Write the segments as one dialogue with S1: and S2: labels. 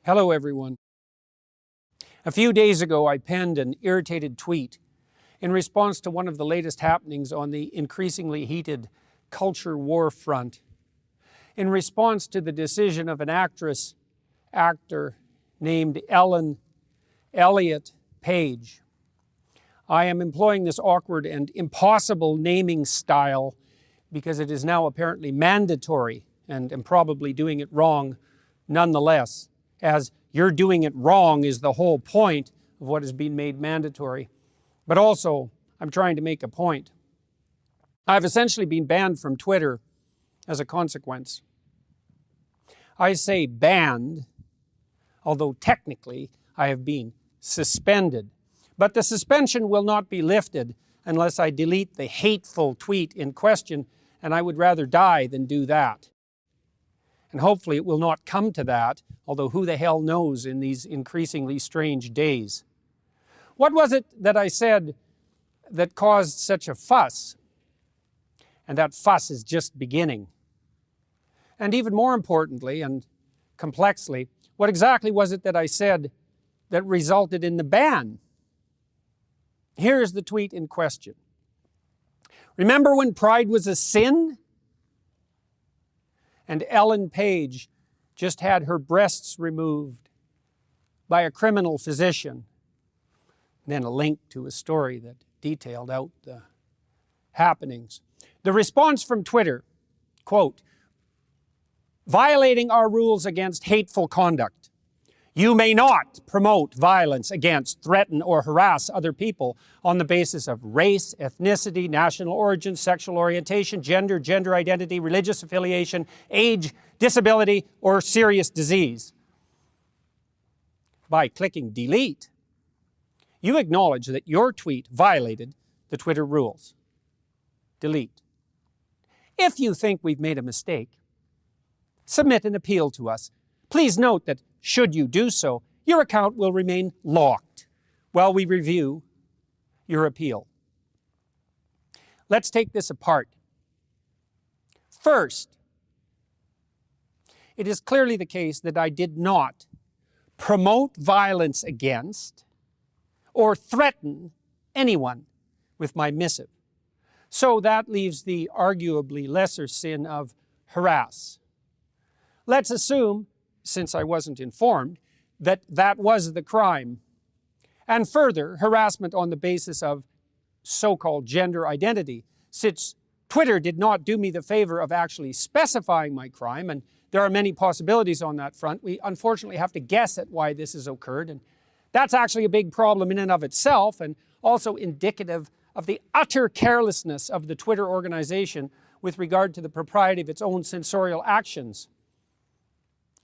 S1: Hello everyone. A few days ago I penned an irritated tweet in response to one of the latest happenings on the increasingly heated culture war front. In response to the decision of an actor named Ellen Elliott Page. I am employing this awkward and impossible naming style because it is now apparently mandatory and am probably doing it wrong nonetheless, as you're doing it wrong is the whole point of what has been made mandatory. But also, I'm trying to make a point. I've essentially been banned from Twitter as a consequence. I say banned, although technically I have been suspended. But the suspension will not be lifted unless I delete the hateful tweet in question, and I would rather die than do that. And hopefully it will not come to that, although who the hell knows in these increasingly strange days. What was it that I said that caused such a fuss? And that fuss is just beginning. And even more importantly and complexly, what exactly was it that I said that resulted in the ban? Here is the tweet in question. Remember when pride was a sin? And Ellen Page just had her breasts removed by a criminal physician. And then a link to a story that detailed out the happenings. The response from Twitter, quote, violating our rules against hateful conduct. You may not promote violence against, threaten, or harass other people on the basis of race, ethnicity, national origin, sexual orientation, gender, gender identity, religious affiliation, age, disability, or serious disease. By clicking delete, you acknowledge that your tweet violated the Twitter rules. Delete. If you think we've made a mistake, submit an appeal to us. Please note that should you do so, your account will remain locked while we review your appeal. Let's take this apart. First, it is clearly the case that I did not promote violence against or threaten anyone with my missive. So that leaves the arguably lesser sin of harass. Let's assume, since I wasn't informed, that that was the crime. And further, harassment on the basis of so-called gender identity, since Twitter did not do me the favor of actually specifying my crime, and there are many possibilities on that front. We unfortunately have to guess at why this has occurred, and that's actually a big problem in and of itself, and also indicative of the utter carelessness of the Twitter organization with regard to the propriety of its own censorial actions.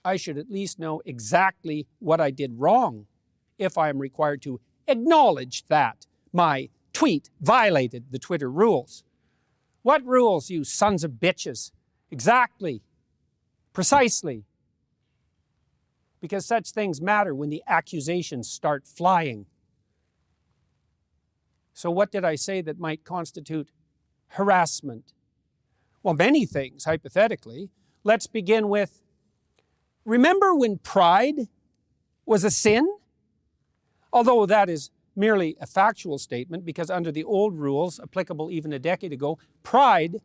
S1: I should at least know exactly what I did wrong if I am required to acknowledge that my tweet violated the Twitter rules. What rules, you sons of bitches? Exactly. Precisely. Because such things matter when the accusations start flying. So what did I say that might constitute harassment? Well, many things, hypothetically. Let's begin with, remember when pride was a sin? Although that is merely a factual statement, because under the old rules, applicable even a decade ago, pride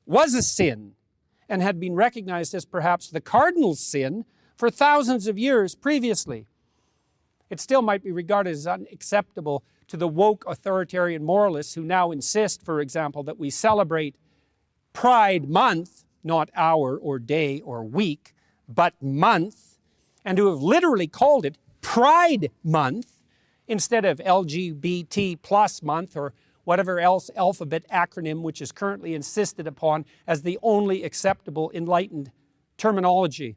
S1: was a sin and had been recognized as perhaps the cardinal sin for thousands of years previously. It still might be regarded as unacceptable to the woke authoritarian moralists who now insist, for example, that we celebrate Pride Month, not hour or day or week, but month, and who have literally called it Pride Month instead of LGBT plus month or whatever else alphabet acronym which is currently insisted upon as the only acceptable enlightened terminology.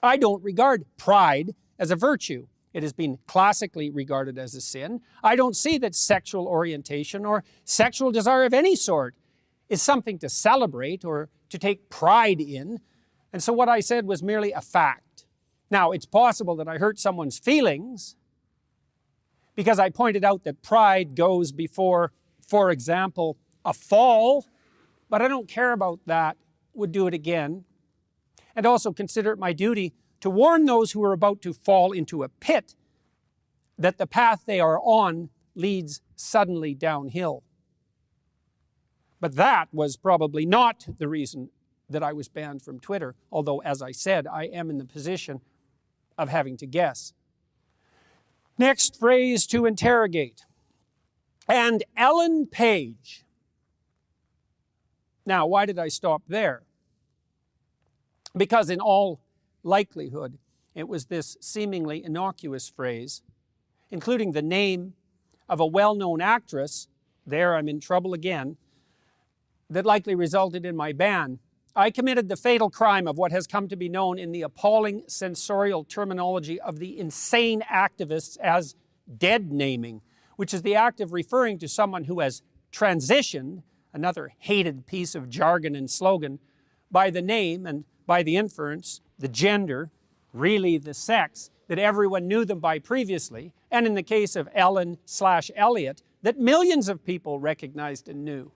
S1: I don't regard pride as a virtue. It has been classically regarded as a sin. I don't see that sexual orientation or sexual desire of any sort is something to celebrate or to take pride in. And so what I said was merely a fact. Now, it's possible that I hurt someone's feelings because I pointed out that pride goes before, for example, a fall, but I don't care about that, would do it again. And also consider it my duty to warn those who are about to fall into a pit that the path they are on leads suddenly downhill. But that was probably not the reason that I was banned from Twitter, although, as I said, I am in the position of having to guess. Next phrase to interrogate. And Ellen Page. Now, why did I stop there? Because in all likelihood, it was this seemingly innocuous phrase, including the name of a well-known actress, there I'm in trouble again, that likely resulted in my ban. I committed the fatal crime of what has come to be known in the appalling sensorial terminology of the insane activists as dead naming, which is the act of referring to someone who has transitioned, another hated piece of jargon and slogan, by the name and by the inference, the gender, really the sex, that everyone knew them by previously, and in the case of Ellen/Elliot, that millions of people recognized and knew.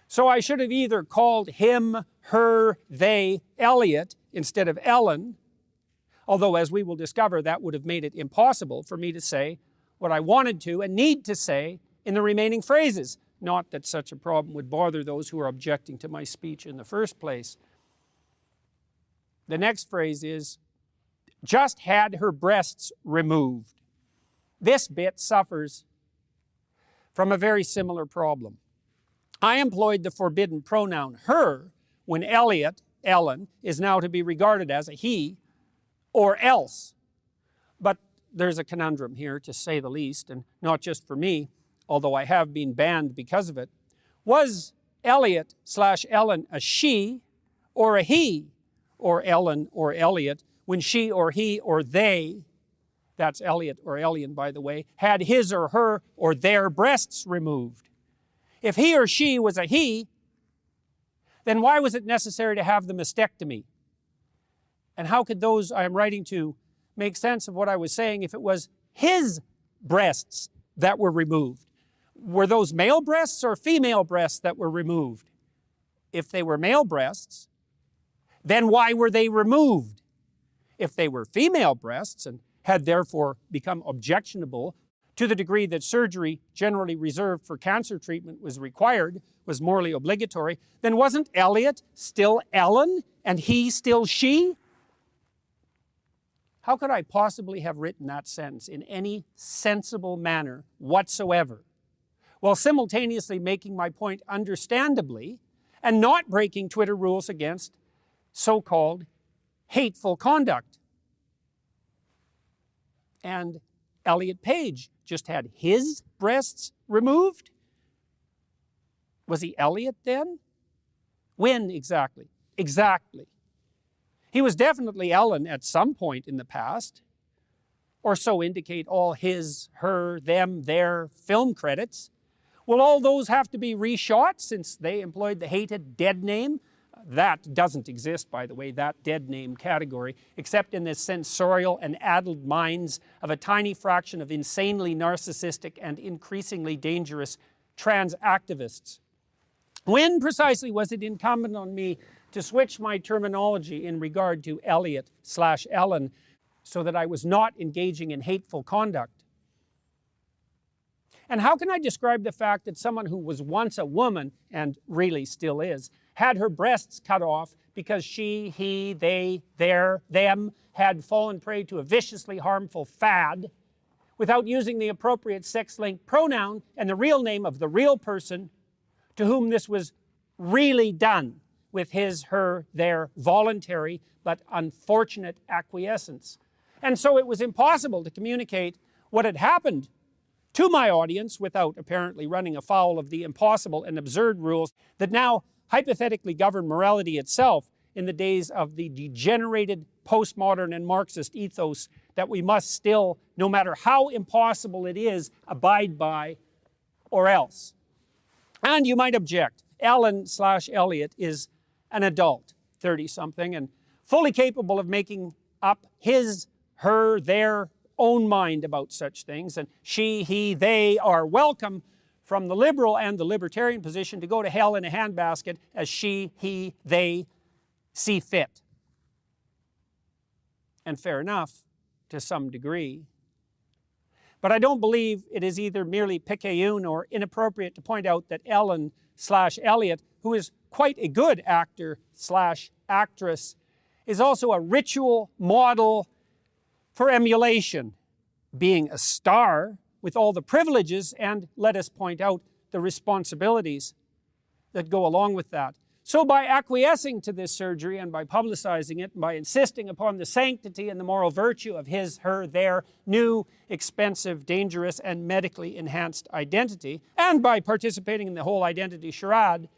S1: So I should have either called him, her, they, Elliot, instead of Ellen, although as we will discover, that would have made it impossible for me to say what I wanted to and need to say in the remaining phrases. Not that such a problem would bother those who are objecting to my speech in the first place. The next phrase is, just had her breasts removed. This bit suffers from a very similar problem. I employed the forbidden pronoun her when Elliot, Ellen, is now to be regarded as a he or else. But there's a conundrum here, to say the least, and not just for me, although I have been banned because of it. Was Elliot/Ellen a she or a he, or Ellen or Elliot, when she or he or they, that's Elliot or Elian by the way, had his or her or their breasts removed? If he or she was a he, then why was it necessary to have the mastectomy? And how could those I am writing to make sense of what I was saying if it was his breasts that were removed? Were those male breasts or female breasts that were removed? If they were male breasts, then why were they removed? If they were female breasts and had therefore become objectionable to the degree that surgery generally reserved for cancer treatment was required, was morally obligatory, then wasn't Elliot still Ellen and he still she? How could I possibly have written that sentence in any sensible manner whatsoever, while simultaneously making my point understandably and not breaking Twitter rules against so-called hateful conduct? And Elliot Page just had his breasts removed? Was he Elliot then? When exactly? Exactly. He was definitely Ellen at some point in the past, or so indicate all his, her, them, their film credits. Will all those have to be reshot since they employed the hated dead name? That doesn't exist, by the way, that dead name category, except in the sensorial and addled minds of a tiny fraction of insanely narcissistic and increasingly dangerous trans activists. When precisely was it incumbent on me to switch my terminology in regard to Elliot/Ellen so that I was not engaging in hateful conduct? And how can I describe the fact that someone who was once a woman, and really still is, had her breasts cut off because she, he, they, their, them had fallen prey to a viciously harmful fad without using the appropriate sex-linked pronoun and the real name of the real person to whom this was really done with his, her, their voluntary but unfortunate acquiescence? And so it was impossible to communicate what had happened to my audience without apparently running afoul of the impossible and absurd rules that now hypothetically govern morality itself in the days of the degenerated postmodern and Marxist ethos that we must still, no matter how impossible it is, abide by or else. And you might object, Ellen/Elliot is an adult, 30-something, and fully capable of making up his, her, their own mind about such things, and she, he, they are welcome from the liberal and the libertarian position to go to hell in a handbasket as she, he, they see fit. and fair enough to some degree. But I don't believe it is either merely picayune or inappropriate to point out that Ellen/Elliot, who is quite a good actor/actress, is also a ritual model for emulation, being a star with all the privileges and, let us point out, the responsibilities that go along with that. So by acquiescing to this surgery and by publicizing it, and by insisting upon the sanctity and the moral virtue of his, her, their new, expensive, dangerous, and medically enhanced identity, and by participating in the whole identity charade,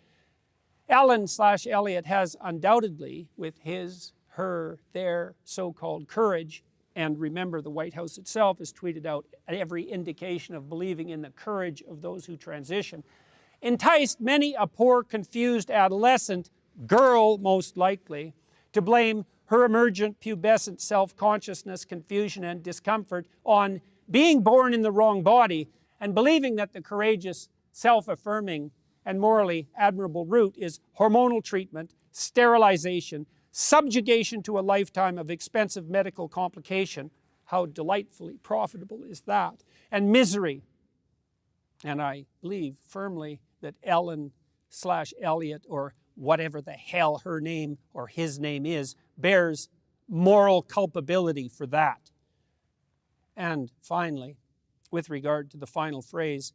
S1: Ellen/Elliot has undoubtedly, with his, her, their so-called courage, and remember the White House itself has tweeted out every indication of believing in the courage of those who transition, enticed many a poor, confused adolescent, girl most likely, to blame her emergent pubescent self-consciousness, confusion, and discomfort on being born in the wrong body and believing that the courageous, self-affirming, and morally admirable route is hormonal treatment, sterilization, subjugation to a lifetime of expensive medical complication. How delightfully profitable is that? And misery. And I believe firmly that Ellen/Elliot, or whatever the hell her name or his name is, bears moral culpability for that. And finally, with regard to the final phrase,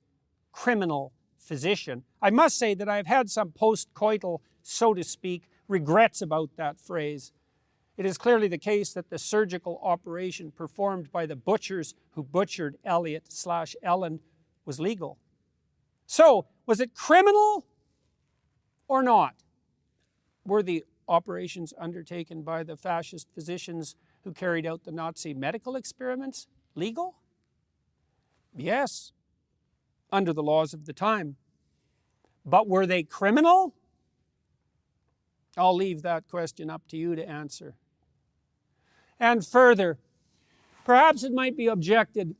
S1: criminal physician, I must say that I've had some post-coital, so to speak, regrets about that phrase. It is clearly the case that the surgical operation performed by the butchers who butchered Elliot/Ellen was legal. So, was it criminal or not? Were the operations undertaken by the fascist physicians who carried out the Nazi medical experiments legal? Yes, under the laws of the time. But were they criminal? I'll leave that question up to you to answer. And further, perhaps it might be objected,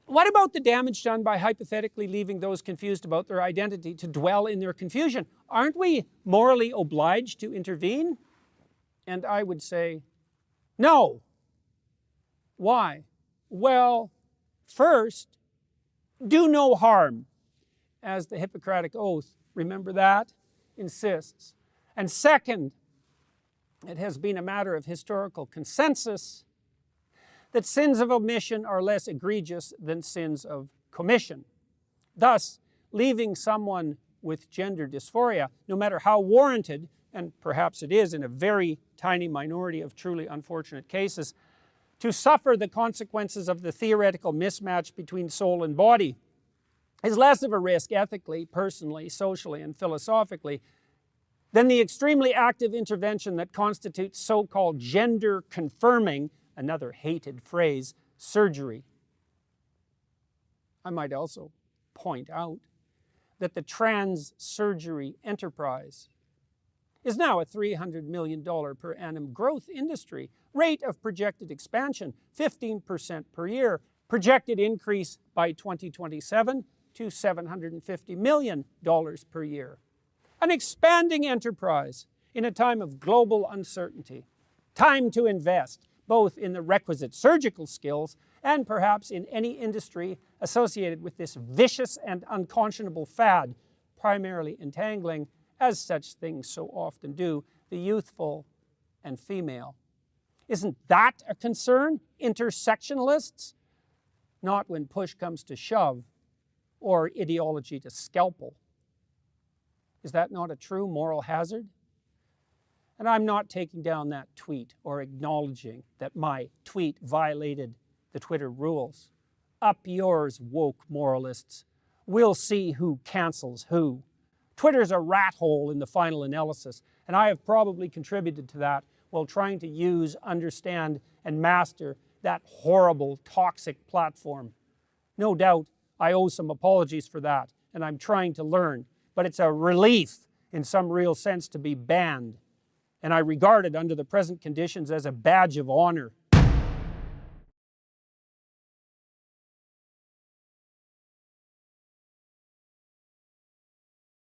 S1: what about the damage done by hypothetically leaving those confused about their identity to dwell in their confusion? Aren't we morally obliged to intervene? And I would say, no. Why? Well, first, do no harm, as the Hippocratic Oath, remember that, insists. And second, it has been a matter of historical consensus that sins of omission are less egregious than sins of commission. Thus, leaving someone with gender dysphoria, no matter how warranted, and perhaps it is in a very tiny minority of truly unfortunate cases, to suffer the consequences of the theoretical mismatch between soul and body is less of a risk ethically, personally, socially, and philosophically than the extremely active intervention that constitutes so-called gender-confirming, another hated phrase, surgery. I might also point out that the trans surgery enterprise is now a $300 million per annum growth industry, rate of projected expansion 15% per year, projected increase by 2027 to $750 million per year. An expanding enterprise in a time of global uncertainty. Time to invest, both in the requisite surgical skills and perhaps in any industry associated with this vicious and unconscionable fad, primarily entangling, as such things so often do, the youthful and female. Isn't that a concern, intersectionalists? Not when push comes to shove or ideology to scalpel. Is that not a true moral hazard? And I'm not taking down that tweet or acknowledging that my tweet violated the Twitter rules. Up yours, woke moralists. We'll see who cancels who. Twitter's a rat hole in the final analysis, and I have probably contributed to that while trying to use, understand, and master that horrible, toxic platform. No doubt I owe some apologies for that, and I'm trying to learn, but it's a relief in some real sense to be banned, and I regard it under the present conditions as a badge of honor.